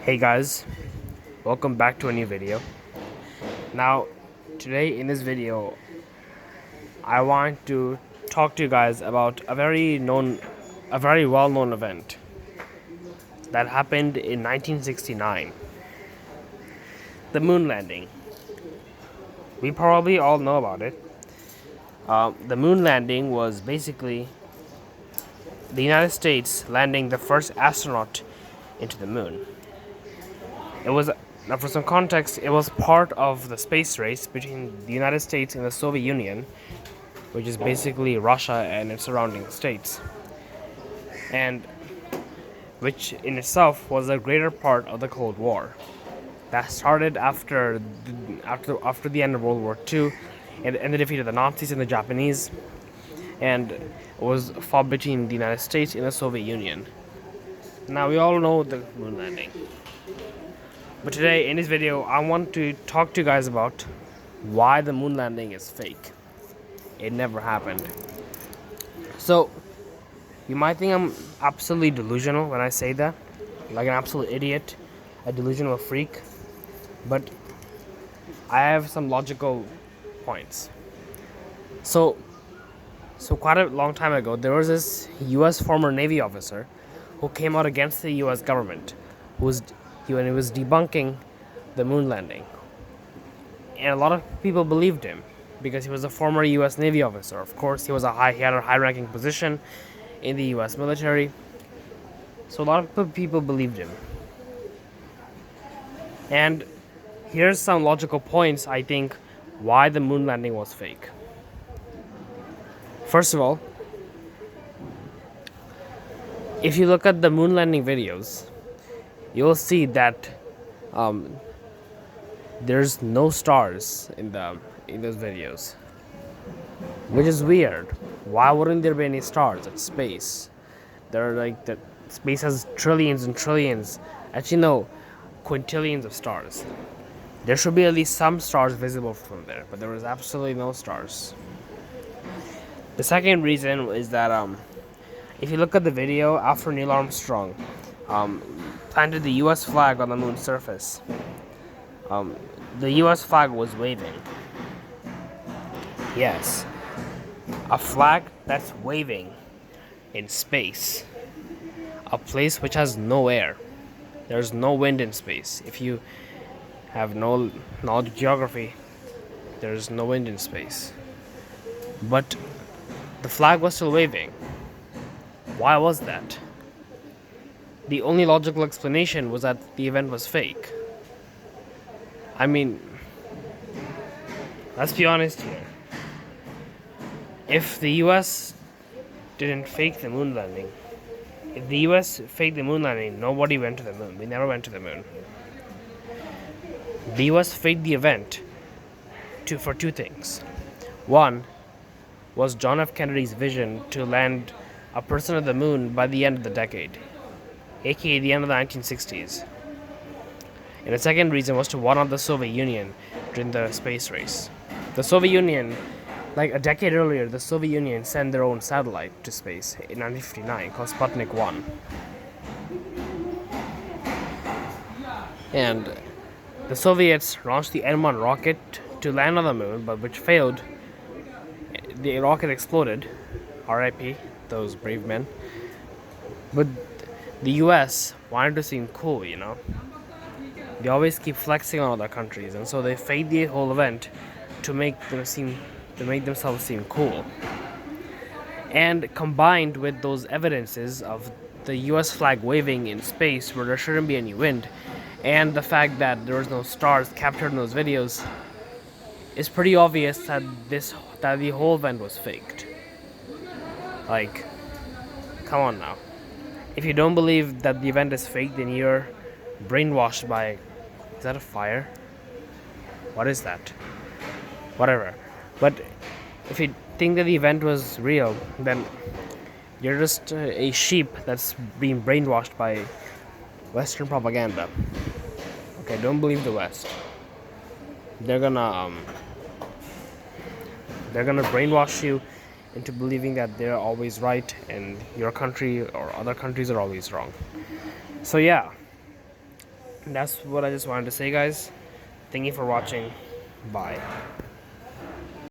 Hey guys, welcome back to a new video. Now, today in this video, I want to talk to you guys about a very well-known event that happened in 1969, the moon landing. We probably all know about it. The moon landing was basically the United States landing the first astronaut into the moon. It was, now for some context, it was part of the space race between the United States and the Soviet Union, which is basically Russia and its surrounding states, and which in itself was a greater part of the Cold War. That started after the end of World War II, and the defeat of the Nazis and the Japanese, and it was fought between the United States and the Soviet Union. Now we all know the moon landing. But today, in this video, I want to talk to you guys about why the moon landing is fake. It never happened. So, you might think I'm absolutely delusional when I say that, like an absolute idiot, a delusional freak, but I have some logical points. So quite a long time ago, there was this U.S. former Navy officer who came out against the U.S. government, he was debunking the moon landing, and a lot of people believed him because he was a former U.S. Navy officer. Of course, he had a high-ranking position in the U.S. military, so a lot of people believed him. And here's some logical points, I think, why the moon landing was fake. First of all, if you look at the moon landing videos, you'll see that there's no stars in those videos, which is weird. Why wouldn't there be any stars? It's space. Space has trillions and trillions, actually no, quintillions of stars. There should be at least some stars visible from there, but there was absolutely no stars. The second reason is that if you look at the video after Neil Armstrong planted the U.S. flag on the moon's surface, the U.S. flag was waving. Yes, a flag that's waving in space, a place which has no air. There's no wind in space. If you have no knowledge of geography, there's no wind in space. But the flag was still waving. Why was that? The only logical explanation was that the event was fake. I mean, let's be honest here. If the US didn't fake the moon landing, if the US faked the moon landing, nobody went to the moon. We never went to the moon. The US faked the event for two things. One was John F. Kennedy's vision to land a person on the moon by the end of the decade, aka the end of the 1960s. And the second reason was to one-up the Soviet Union during the space race. The Soviet Union, like a decade earlier, the Soviet Union sent their own satellite to space in 1959 called Sputnik 1. And the Soviets launched the N-1 rocket to land on the moon, but which failed. The rocket exploded. R.I.P. those brave men. But the US wanted to seem cool, you know. They always keep flexing on other countries, and so they faked the whole event to make themselves seem cool. And combined with those evidences of the US flag waving in space where there shouldn't be any wind, and the fact that there was no stars captured in those videos, it's pretty obvious that the whole event was faked. Like, come on now. If you don't believe that the event is fake, then you're brainwashed by... Is that a fire? What is that? Whatever. But if you think that the event was real, then you're just a sheep that's being brainwashed by Western propaganda. Okay, don't believe the West. They're gonna brainwash you into believing that they're always right and your country or other countries are always wrong. So yeah, that's what I just wanted to say, guys. Thank you for watching. Bye.